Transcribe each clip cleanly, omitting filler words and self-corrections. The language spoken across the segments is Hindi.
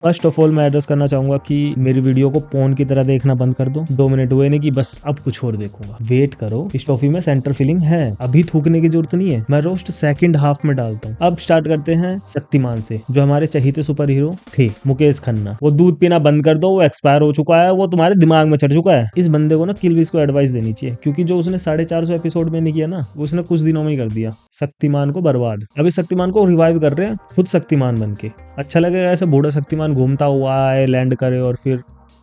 फर्स्ट ऑफ ऑल मैं एड्रेस करना चाहूंगा कि मेरी वीडियो को पोर्न की तरह देखना बंद कर दो। 2 मिनट हुए नहीं कि बस अब कुछ और देखूंगा। वेट करो, इस टॉफी में सेंटर फिलिंग है, अभी थूकने की जरूरत नहीं है। मैं रोस्ट सेकंड हाफ में डालता हूँ। अब स्टार्ट करते हैं शक्तिमान से, जो हमारे चहीते सुपर हीरो थे, मुकेश खन्ना। वो दूध पीना बंद कर दो, वो एक्सपायर हो चुका है, वो तुम्हारे दिमाग में चढ़ चुका है। इस बंदे को ना किलविस को एडवाइस देनी चाहिए, क्योंकि जो उसने 450 एपिसोड में नहीं किया ना, उसने कुछ दिनों में ही कर दिया शक्तिमान को बर्बाद। अभी शक्तिमान को रिवाइव कर रहे हैं खुद शक्तिमान बन के। अच्छा लगेगा ऐसे बूढ़ा शक्तिमान घूमता हुआ आए, लैंड करे और फिर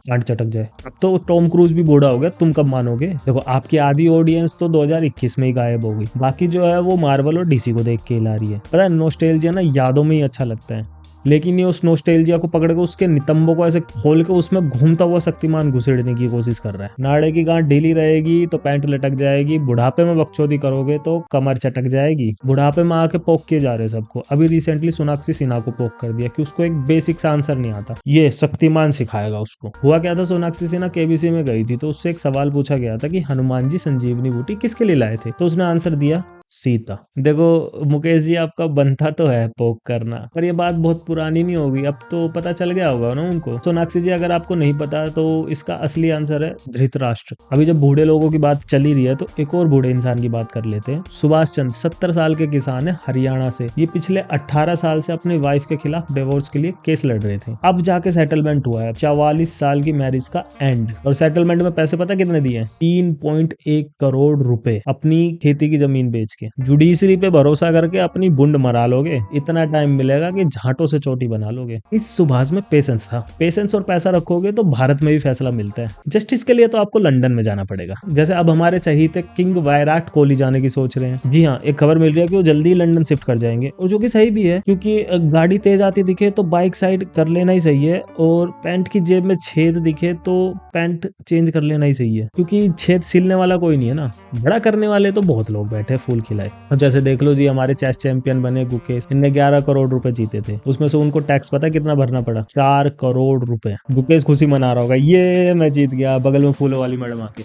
गांड चटक जाए। अब तो टॉम क्रूज भी बूढ़ा हो गया, तुम कब मानोगे। देखो आपकी आधी ऑडियंस तो 2021 में ही गायब हो गई, बाकी जो है वो मार्वल और डीसी को देख के हिला रही है। पता है नॉस्टैल्जिया ना यादों में ही अच्छा लगता है, लेकिन ये उस नॉस्टैल्जिया को पकड़ के उसके नितंबों को ऐसे खोल के उसमें घूमता हुआ शक्तिमान घुसेड़ने की कोशिश कर रहा है। नाड़े की गांठ ढीली रहेगी तो पैंट लटक जाएगी, बुढ़ापे में बकचोदी करोगे तो कमर चटक जाएगी। बुढ़ापे में आके पोक किए जा रहे सबको। अभी रिसेंटली सोनाक्षी सिन्हा को पोक कर दिया कि उसको एक बेसिक सा आंसर नहीं आता, ये शक्तिमान सिखाएगा उसको। हुआ क्या था, सोनाक्षी सिन्हा केबीसी में गई थी तो उससे एक सवाल पूछा गया था कि हनुमान जी संजीवनी बूटी किसके लिए लाए थे, तो उसने आंसर दिया सीता। देखो मुकेश जी आपका बनता तो है पोक करना, पर ये बात बहुत पुरानी नहीं होगी, अब तो पता चल गया होगा ना उनको। सोनाक्षी जी अगर आपको नहीं पता तो इसका असली आंसर है धृतराष्ट्र। अभी जब बूढ़े लोगों की बात चली रही है तो एक और बूढ़े इंसान की बात कर लेते हैं। सुभाष चंद्र 70 साल के किसान है हरियाणा से। ये पिछले 18 साल से अपनी वाइफ के खिलाफ डिवोर्स के लिए केस लड़ रहे थे। अब जाके सेटलमेंट हुआ है, 44 साल की मैरिज का एंड। और सेटलमेंट में पैसे पता कितने दिए? 3.1 करोड़ रुपए अपनी खेती की जमीन बेच के। जुडिशरी पे भरोसा करके अपनी बुंड मरा लोगे, इतना टाइम मिलेगा कि झांटों से चोटी बना लोगे। इस सुभाष में पेशेंस था। पेशेंस और पैसा रखोगे तो भारत में भी फैसला मिलता है। जस्टिस के लिए तो आपको लंदन में जाना पड़ेगा। जैसे अब हमारे चहीते किंग विराट कोहली जाने की सोच रहे हैं। जी हाँ, एक खबर मिल रही है कि वो जल्दी लंदन शिफ्ट कर जाएंगे, और जो कि सही भी है, क्योंकि गाड़ी तेज आती दिखे तो बाइक साइड कर लेना ही सही है, और पैंट की जेब में छेद दिखे तो पैंट चेंज कर लेना ही सही है, क्योंकि छेद सिलने वाला कोई नहीं है ना, बड़ा करने वाले तो बहुत लोग बैठे फूल खिलाए। अब जैसे देख लो जी, हमारे चेस चैंपियन बने गुकेश, इनने 11 करोड़ रुपए जीते थे, उसमें से उनको टैक्स पता है कितना भरना पड़ा? 4 करोड़ रुपए। गुकेश खुशी मना रहा होगा, ये मैं जीत गया, बगल में फूलों वाली मैडम आके,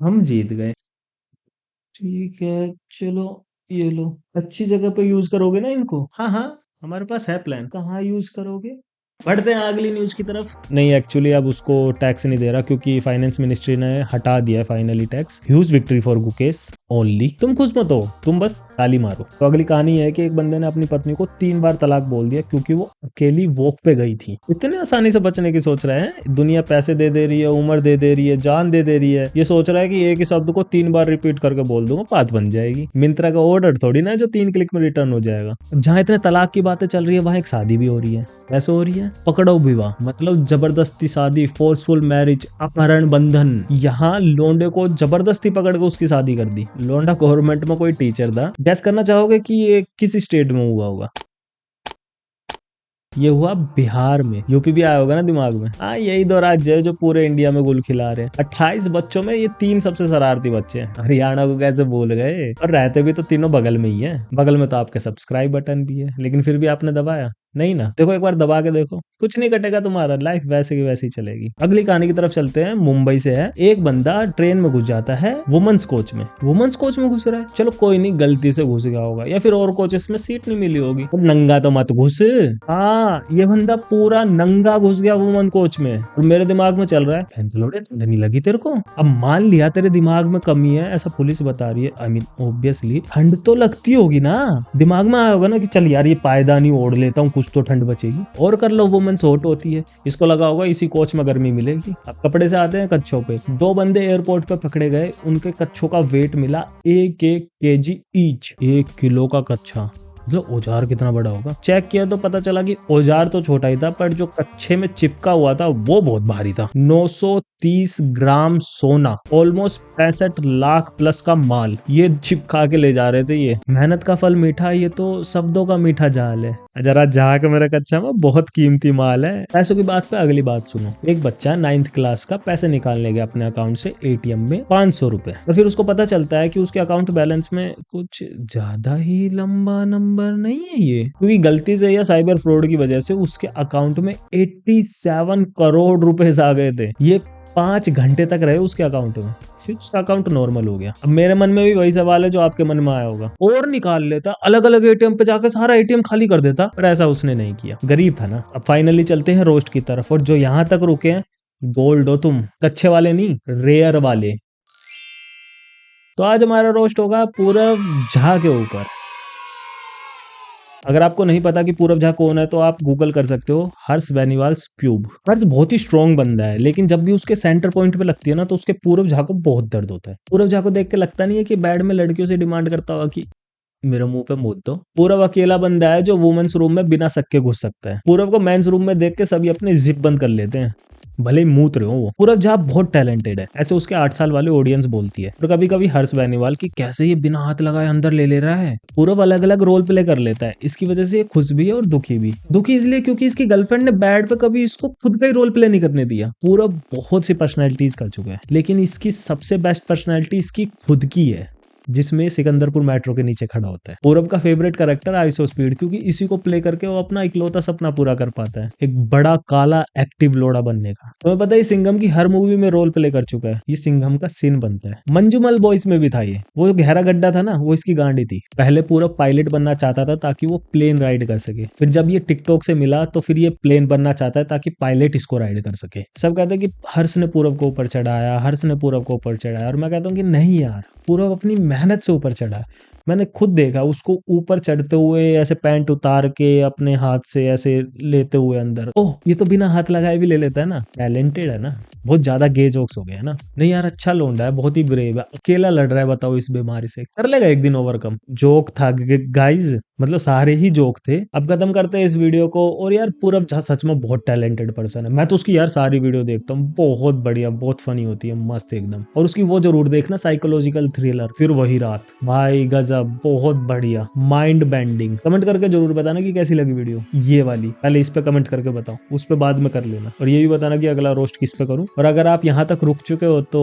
हम जीत गए। ठीक है चलो, ये लो, अच्छी जगह पे यूज करोगे ना इनको? हाँ हाँ, हमारे पास है प्लान। कहाँ यूज करोगे? बढ़ते हैं अगली न्यूज की तरफ। नहीं, एक्चुअली अब उसको टैक्स नहीं दे रहा, क्योंकि फाइनेंस मिनिस्ट्री ने हटा दिया है finally tax. Huge victory for Gukesh only. तुम खुश मत हो, तुम बस ताली मारो। तो अगली कहानी है कि एक बंदे ने अपनी पत्नी को 3 बार तलाक बोल दिया, क्योंकि वो अकेली वॉक पे गई थी। इतने आसानी से बचने की सोच रहे हैं। दुनिया पैसे दे रही है, उम्र दे रही है, जान दे रही है। ये सोच रहा है कि एक ही शब्द को 3 बार रिपीट करके बोल दूंगा, बात बन जाएगी। मिंत्रा का ऑर्डर थोड़ी ना जो 3 क्लिक में रिटर्न हो जाएगा। जहां इतने तलाक की बातें चल रही है, वहां एक शादी भी हो रही है। कैसे हो रही है? पकड़ो विवाह, मतलब जबरदस्ती शादी, फोर्सफुल मैरिज, अपहरण बंधन। यहाँ लोंडे को जबरदस्ती पकड़ के उसकी शादी कर दी। लोंडा गवर्नमेंट में कोई टीचर था। गैस करना चाहोगे कि ये किस स्टेट में हुआ होगा? ये हुआ बिहार में। यूपी भी आया होगा ना दिमाग में। हाँ, यही 2 राज्य है जो पूरे इंडिया में गुल खिला रहे हैं। 28 बच्चों में ये 3 सबसे शरारती बच्चे हैं। हरियाणा को कैसे भूल गए? और रहते भी तो तीनों बगल में ही है। बगल में तो आपके सब्सक्राइब बटन भी है, लेकिन फिर भी आपने दबाया नहीं ना। देखो एक बार दबा के देखो, कुछ नहीं कटेगा तुम्हारा, लाइफ वैसे की वैसी चलेगी। अगली कहानी की तरफ चलते हैं। मुंबई से है। एक बंदा ट्रेन में घुस जाता है वुमेन्स कोच में। वुमेन्स कोच में घुस रहा है, चलो कोई नहीं, गलती से घुस गया होगा, या फिर और कोचेस में सीट नहीं मिली होगी। नंगा तो मत घुस। हाँ, ये बंदा पूरा नंगा घुस गया वुमेन कोच में। और मेरे दिमाग में चल रहा है, ठंड नहीं लगी तेरे को? अब मान लिया तेरे दिमाग में कमी है, ऐसा पुलिस बता रही है, आई मीन ऑब्वियसली ठंड तो लगती होगी ना। दिमाग में आया होगा ना कि चल यार ये पायदानी ओढ़ लेता हूँ, कुछ तो ठंड बचेगी। और कर लो, वुमेन्स हॉट होती है, इसको लगा होगा इसी कोच में गर्मी मिलेगी। अब कपड़े से आते हैं कच्छों पे। 2 बंदे एयरपोर्ट पे पकड़े गए, उनके कच्छों का वेट मिला 1 kg ईच। 1 किलो का कच्छा, मतलब औजार कितना बड़ा होगा। चेक किया तो पता चला कि औजार तो छोटा ही था, पर जो कच्छे में चिपका हुआ था वो बहुत भारी था। 930 ग्राम सोना, ऑलमोस्ट 65 लाख प्लस का माल, ये चिपका के ले जा रहे थे। ये मेहनत का फल मीठा, ये तो शब्दों का मीठा जाल है। जरा झाक मेरा कच्चा में, बहुत कीमती माल है। पैसों की बात पे अगली बात सुनो। एक बच्चा 9th क्लास का पैसे निकालने गया अपने अकाउंट से एटीएम में, 500 रुपए। तो फिर उसको पता चलता है कि उसके अकाउंट बैलेंस में कुछ ज्यादा ही लंबा नंबर नहीं है ये, क्योंकि गलती से या साइबर फ्रॉड की वजह से उसके अकाउंट में 87 करोड़ रुपए आ गए थे। ये 5 घंटे तक रहे उसके अकाउंट में, फिर उसका अकाउंट नॉर्मल हो गया। अब मेरे मन में भी वही सवाल है जो आपके मन में आया होगा, और निकाल लेता, अलग अलग एटीएम पे जाकर सारा एटीएम खाली कर देता, पर ऐसा उसने नहीं किया, गरीब था ना। अब फाइनली चलते हैं रोस्ट की तरफ, और जो यहाँ तक रुके हैं, गोल्ड हो तुम, कच्चे वाले नहीं, रेयर वाले। तो आज हमारा रोस्ट होगा पूरब झा के ऊपर। अगर आपको नहीं पता कि पूरब झा कौन है तो आप गूगल कर सकते हो, हर्ष बेनीवाल प्यूब। हर्ष बहुत ही स्ट्रॉन्ग बंदा है, लेकिन जब भी उसके सेंटर पॉइंट पे लगती है ना, तो उसके पूरब झा को बहुत दर्द होता है। पूरब झा को देख के लगता नहीं है कि बेड में लड़कियों से डिमांड करता हुआ कि मेरे मुंह पे मूत दो। पूरब अकेला बंदा है जो वुमेन्स रूम में बिना शक के घुस सकता है। पूरब को मेंस रूम में देख के सभी अपने जिप बंद कर लेते हैं, भले ही मूत रहे हो वो। पूरब झा बहुत टैलेंटेड है, ऐसे उसके 8 साल वाले ऑडियंस बोलती है। और कभी कभी हर्ष बेनीवाल की कैसे ये बिना हाथ लगाए अंदर ले रहा है। पूरब अलग अलग रोल प्ले कर लेता है, इसकी वजह से ये खुश भी है और दुखी भी। दुखी इसलिए क्योंकि इसकी गर्लफ्रेंड ने बेड पे कभी इसको खुद का ही रोल प्ले नहीं करने दिया। पूरब बहुत सी पर्सनैलिटीज कर चुका है, लेकिन इसकी सबसे बेस्ट पर्सनैलिटी इसकी खुद की है, जिसमें सिकंदरपुर मेट्रो के नीचे खड़ा होता है। पूरब का फेवरेट कैरेक्टर आइसो स्पीड, क्योंकि इसी को प्ले करके वो अपना इकलौता सपना पूरा कर पाता है, एक बड़ा काला एक्टिव लोड़ा बनने का। तुम्हें पता है सिंघम की हर मूवी में रोल प्ले कर चुका है, ये सिंघम का सीन बनता है। मंजूमल बॉयज में भी था ये, वो गहरा गड्ढा था ना, वो इसकी गांडी थी। पहले पूरब पायलट बनना चाहता था ताकि वो प्लेन राइड कर सके, फिर जब ये टिकटॉक से मिला तो फिर ये प्लेन बनना चाहता है ताकि पायलट इसको राइड कर सके। सब कहते हैं कि हर्ष ने पूरब को ऊपर चढ़ाया, हर्ष ने पूरब को ऊपर चढ़ाया, और मैं कहता हूँ कि नहीं यार, पूरब अपनी मेहनत से ऊपर चढ़ा। मैंने खुद देखा उसको ऊपर चढ़ते हुए, ऐसे पैंट उतार के अपने हाथ से ऐसे लेते हुए अंदर। ओह, ये तो बिना हाथ लगाए भी ले लेता है ना, टैलेंटेड है ना। बहुत ज्यादा गे जोक्स हो गए है ना। नहीं यार, अच्छा लोंडा है, बहुत ही ब्रेव है, अकेला लड़ रहा है, बताओ इस बीमारी से, कर लेगा एक दिन ओवरकम। जोक था गाइज, मतलब सारे ही जोक थे। अब खत्म करते हैं इस वीडियो को। और यार पूरब झा सच में बहुत टैलेंटेड पर्सन है, मैं तो उसकी यार सारी वीडियो देखता हूँ, बहुत बढ़िया, बहुत फनी होती है, मस्त एकदम। और उसकी वो जरूर देखना, साइकोलॉजिकल थ्रिलर फिर वही रात, भाई गजब, बहुत बढ़िया, माइंड बेंडिंग। कमेंट करके जरूर बताना कि कैसी लगी वीडियो ये वाली, पहले इस पे कमेंट करके बताओ, उस पे बाद में कर लेना। और ये भी बताना कि अगला रोस्ट किस पे करूं। और अगर आप यहाँ तक रुक चुके हो तो